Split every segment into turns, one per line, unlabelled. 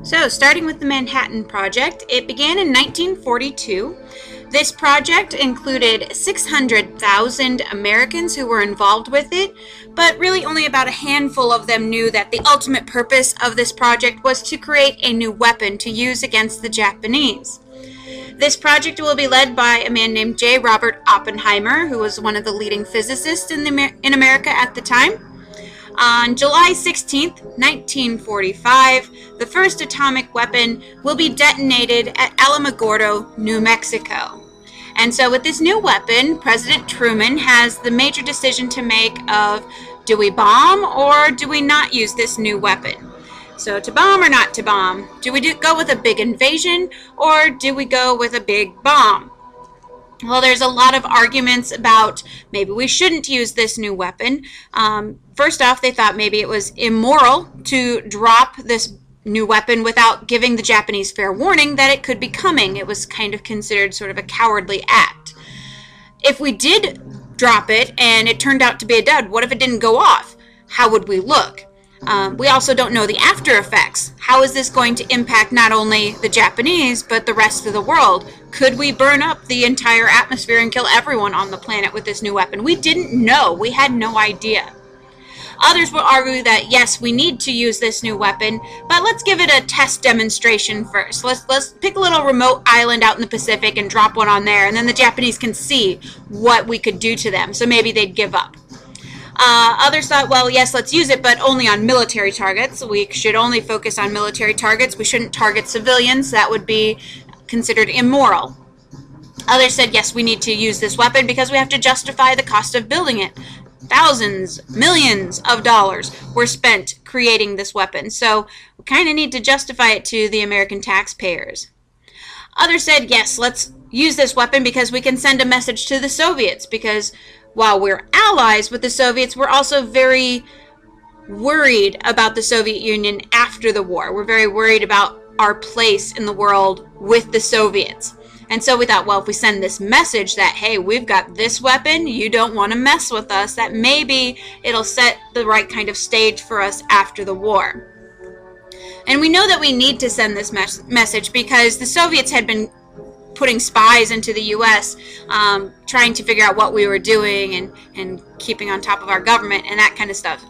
So, starting with the Manhattan Project, it began in 1942. This project included 600,000 Americans who were involved with it, but really only about a handful of them knew that the ultimate purpose of this project was to create a new weapon to use against the Japanese. This project will be led by a man named J. Robert Oppenheimer, who was one of the leading physicists in America at the time. On July 16, 1945, the first atomic weapon will be detonated at Alamogordo, New Mexico. And so with this new weapon, President Truman has the major decision to make of, do we bomb or do we not use this new weapon? So to bomb or not to bomb? Do we go with a big invasion or do we go with a big bomb? Well, there's a lot of arguments about maybe we shouldn't use this new weapon. First off, they thought maybe it was immoral to drop this new weapon without giving the Japanese fair warning that it could be coming. It was kind of considered sort of a cowardly act. If we did drop it and it turned out to be a dud, what if it didn't go off? How would we look? We also don't know the after effects. How is this going to impact not only the Japanese, but the rest of the world? Could we burn up the entire atmosphere and kill everyone on the planet with this new weapon? We didn't know. We had no idea. Others will argue that, yes, we need to use this new weapon, but let's give it a test demonstration first. Let's pick a little remote island out in the Pacific and drop one on there, and then the Japanese can see what we could do to them, so maybe they'd give up. Others thought, well, yes, let's use it, but only on military targets. We should only focus on military targets. We shouldn't target civilians. That would be considered immoral. Others said, yes, we need to use this weapon because we have to justify the cost of building it. Thousands, millions of dollars were spent creating this weapon, so we kind of need to justify it to the American taxpayers. Others said, yes, let's use this weapon because we can send a message to the Soviets, because while we're allies with the Soviets, we're also very worried about the Soviet Union after the war. We're very worried about our place in the world with the Soviets. And so we thought, well, if we send this message that, hey, we've got this weapon, you don't want to mess with us, that maybe it'll set the right kind of stage for us after the war. And we know that we need to send this message because the Soviets had been putting spies into the U.S., trying to figure out what we were doing and keeping on top of our government and that kind of stuff.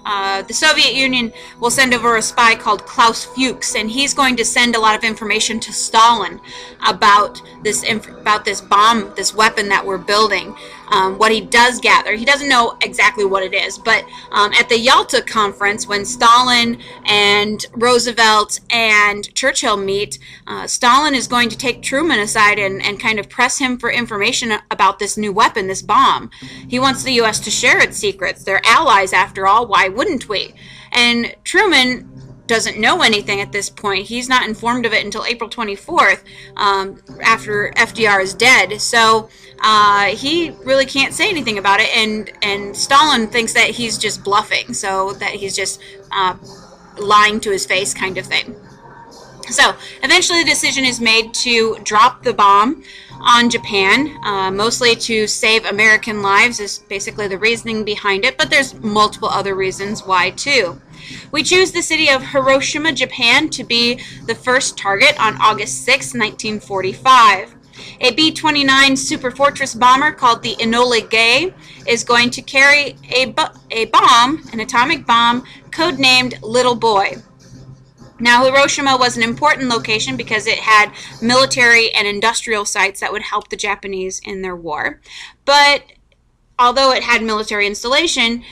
The Soviet Union will send over a spy called Klaus Fuchs, and he's going to send a lot of information to Stalin about this bomb, this weapon that we're building. What he does gather, he doesn't know exactly what it is, but at the Yalta Conference, when Stalin and Roosevelt and Churchill meet, Stalin is going to take Truman aside and kind of press him for information about this new weapon, this bomb. He wants the U.S. to share its secrets. They're allies after all. Why wouldn't we? And Truman doesn't know anything at this point. He's not informed of it until April 24th, after FDR is dead. So he really can't say anything about it. And Stalin thinks that he's just bluffing, so that he's just lying to his face kind of thing. So eventually the decision is made to drop the bomb on Japan, mostly to save American lives is basically the reasoning behind it, but there's multiple other reasons why too. We choose the city of Hiroshima, Japan to be the first target on August 6, 1945. A B-29 Superfortress bomber called the Enola Gay is going to carry a bomb, an atomic bomb, codenamed Little Boy. Now, Hiroshima was an important location because it had military and industrial sites that would help the Japanese in their war. But although it had military installation,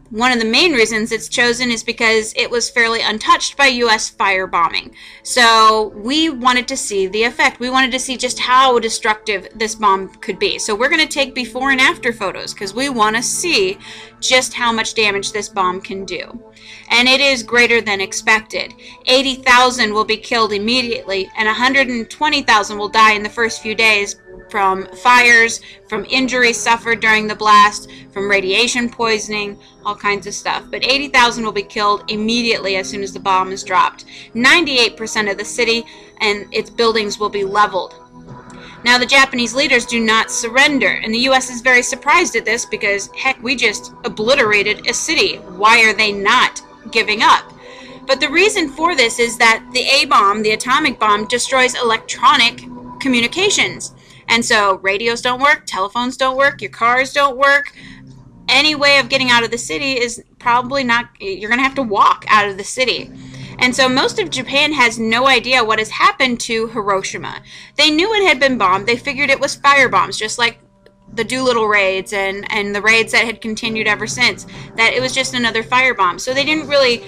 one of the main reasons it's chosen is because it was fairly untouched by U.S. firebombing. So we wanted to see the effect. We wanted to see just how destructive this bomb could be. So we're going to take before and after photos because we want to see just how much damage this bomb can do. And it is greater than expected. 80,000 will be killed immediately, and 120,000 will die in the first few days from fires, from injuries suffered during the blast, from radiation poisoning, all kinds of stuff. But 80,000 will be killed immediately as soon as the bomb is dropped. 98% of the city and its buildings will be leveled. Now, the Japanese leaders do not surrender, and the U.S. is very surprised at this because, heck, we just obliterated a city. Why are they not giving up? But the reason for this is that the A-bomb, the atomic bomb, destroys electronic communications. And so radios don't work, telephones don't work, your cars don't work. Any way of getting out of the city is probably not, you're going to have to walk out of the city. And so most of Japan has no idea what has happened to Hiroshima. They knew it had been bombed. They figured it was fire bombs, just like the Doolittle raids and the raids that had continued ever since, that it was just another firebomb. So they didn't really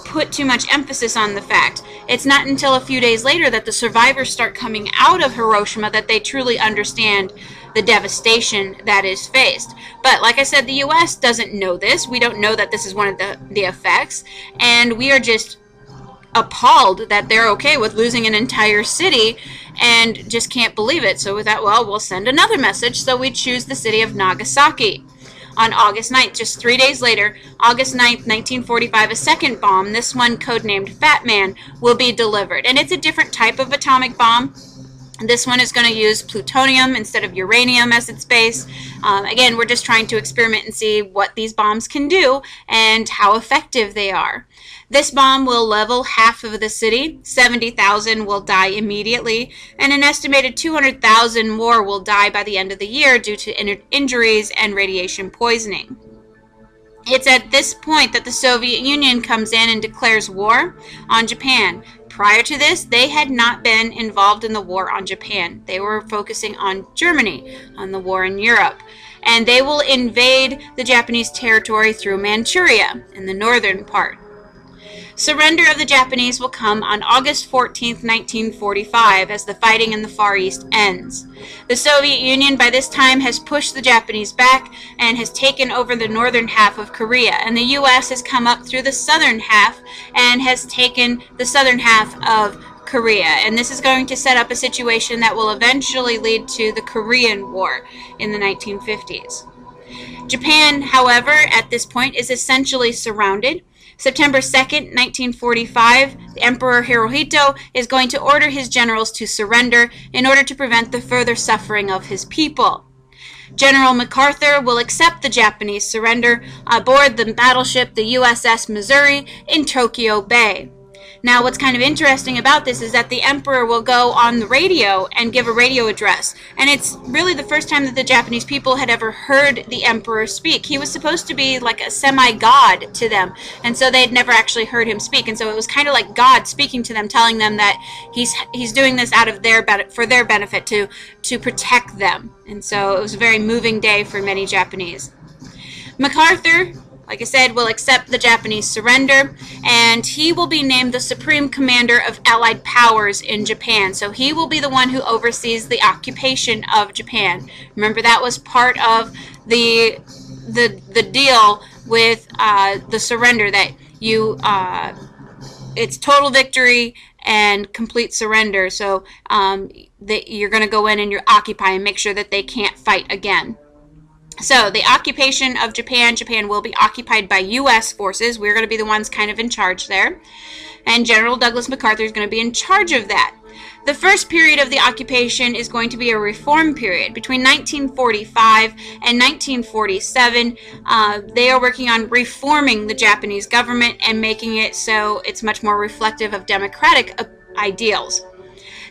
put too much emphasis on the fact. It's not until a few days later that the survivors start coming out of Hiroshima that they truly understand the devastation that is faced. But like I said, the U.S. doesn't know this. We don't know that this is one of the effects, and we are just appalled that they're okay with losing an entire city and just can't believe it. So we thought, well, we'll send another message. So we choose the city of Nagasaki. On August 9th, just 3 days later, August 9th, 1945, a second bomb, this one codenamed Fat Man, will be delivered. And it's a different type of atomic bomb. This one is going to use plutonium instead of uranium as its base. Again, we're just trying to experiment and see what these bombs can do and how effective they are. This bomb will level half of the city. 70,000 will die immediately, and an estimated 200,000 more will die by the end of the year due to injuries and radiation poisoning. It's at this point that the Soviet Union comes in and declares war on Japan. Prior to this, they had not been involved in the war on Japan. They were focusing on Germany, on the war in Europe. And they will invade the Japanese territory through Manchuria in the northern part. Surrender of the Japanese will come on August 14, 1945, as the fighting in the Far East ends. The Soviet Union by this time has pushed the Japanese back and has taken over the northern half of Korea, and the U.S. has come up through the southern half and has taken the southern half of Korea. And this is going to set up a situation that will eventually lead to the Korean War in the 1950s. Japan, however, at this point is essentially surrounded. September 2nd, 1945, the Emperor Hirohito is going to order his generals to surrender in order to prevent the further suffering of his people. General MacArthur will accept the Japanese surrender aboard the battleship the USS Missouri in Tokyo Bay. Now, what's kind of interesting about this is that the Emperor will go on the radio and give a radio address. And it's really the first time that the Japanese people had ever heard the Emperor speak. He was supposed to be like a semi-god to them. And so they had never actually heard him speak. And so it was kind of like God speaking to them, telling them that he's doing this out of for their benefit, to protect them. And so it was a very moving day for many Japanese. MacArthur, like I said, will accept the Japanese surrender, and he will be named the Supreme Commander of Allied Powers in Japan. So he will be the one who oversees the occupation of Japan. Remember, that was part of the deal with the surrender, that it's total victory and complete surrender. So that you're going to go in and you occupy and make sure that they can't fight again. So the occupation of Japan will be occupied by U.S. forces. We're going to be the ones kind of in charge there. And General Douglas MacArthur is going to be in charge of that. The first period of the occupation is going to be a reform period. Between 1945 and 1947, they are working on reforming the Japanese government and making it so it's much more reflective of democratic ideals.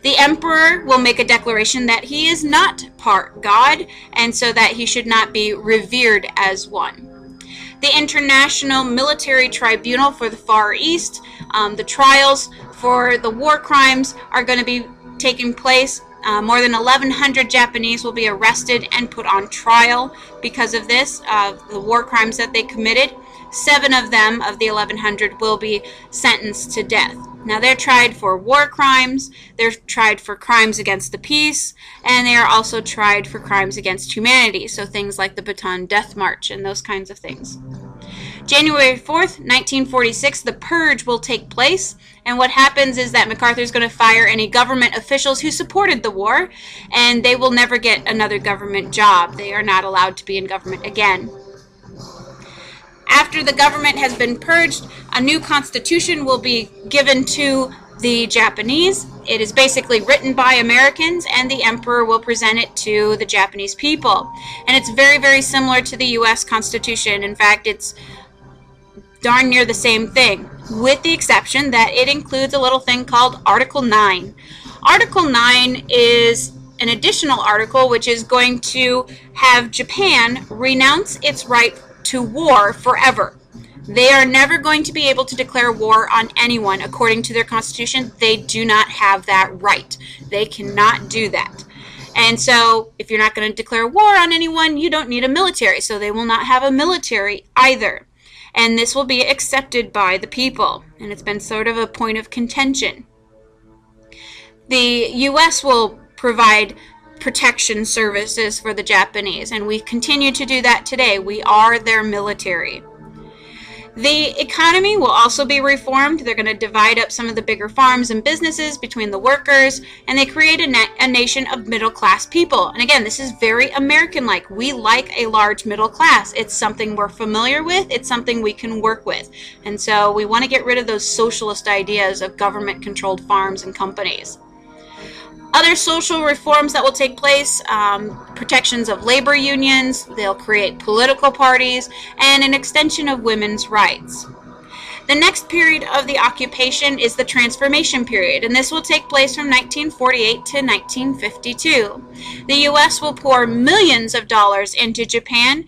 The Emperor will make a declaration that he is not part God, and so that he should not be revered as one. The International Military Tribunal for the Far East, the trials for the war crimes are going to be taking place. More than 1,100 Japanese will be arrested and put on trial because of this, the war crimes that they committed. 7 of them, of the 1,100, will be sentenced to death. Now, they're tried for war crimes, they're tried for crimes against the peace, and they are also tried for crimes against humanity, so things like the Bataan Death March and those kinds of things. January 4th, 1946, the purge will take place, and what happens is that MacArthur is going to fire any government officials who supported the war, and they will never get another government job. They are not allowed to be in government again. After the government has been purged, a new constitution will be given to the Japanese. It is basically written by Americans, and the Emperor will present it to the Japanese people. And it's very, very similar to the U.S. Constitution. In fact, it's darn near the same thing, with the exception that it includes a little thing called Article 9. Article 9 is an additional article which is going to have Japan renounce its right to war forever. They are never going to be able to declare war on anyone. According to their constitution, they do not have that right. They cannot do that. And so if you're not going to declare war on anyone, you don't need a military. So they will not have a military either. And this will be accepted by the people. And it's been sort of a point of contention. The U.S. will provide protection services for the Japanese, and we continue to do that today. We are their military. The economy will also be reformed. They're going to divide up some of the bigger farms and businesses between the workers, and they create a nation of middle-class people. And again, this is very American-like. We like a large middle class. It's something we're familiar with. It's something we can work with. And so we want to get rid of those socialist ideas of government-controlled farms and companies. Other social reforms that will take place, protections of labor unions, they'll create political parties, and an extension of women's rights. The next period of the occupation is the transformation period, and this will take place from 1948 to 1952. The U.S. will pour millions of dollars into Japan,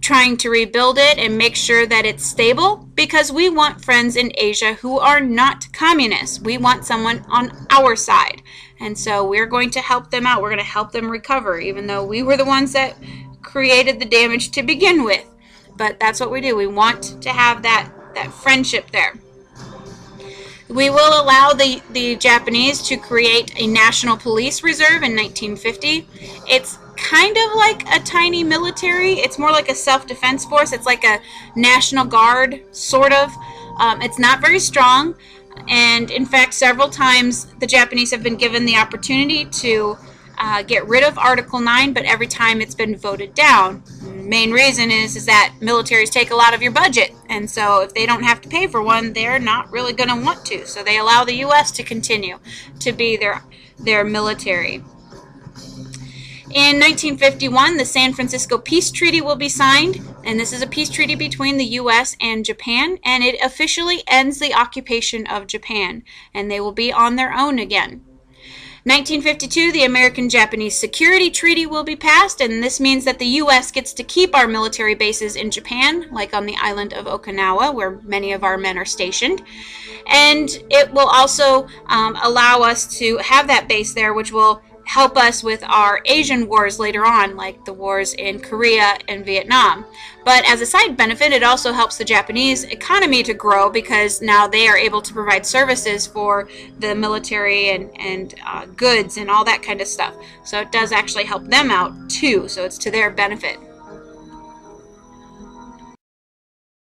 trying to rebuild it and make sure that it's stable, because we want friends in Asia who are not communists. We want someone on our side. And so we're going to help them out. We're going to help them recover, even though we were the ones that created the damage to begin with. But that's what we do. We want to have that friendship there. We will allow the Japanese to create a national police reserve in 1950. It's kind of like a tiny military. It's more like a self-defense force. It's like a National Guard, sort of. It's not very strong. And in fact, several times the Japanese have been given the opportunity to get rid of Article 9, but every time it's been voted down. The main reason is that militaries take a lot of your budget, and so if they don't have to pay for one, they're not really going to want to. So they allow the U.S. to continue to be their military. In 1951, the San Francisco Peace Treaty will be signed, and this is a peace treaty between the U.S. and Japan, and it officially ends the occupation of Japan, and they will be on their own again. 1952, the American-Japanese Security Treaty will be passed, and this means that the U.S. gets to keep our military bases in Japan, like on the island of Okinawa, where many of our men are stationed. And it will also allow us to have that base there, which will help us with our Asian wars later on, like the wars in Korea and Vietnam. But as a side benefit, it also helps the Japanese economy to grow, because now they are able to provide services for the military and goods and all that kind of stuff. So it does actually help them out too, so it's to their benefit.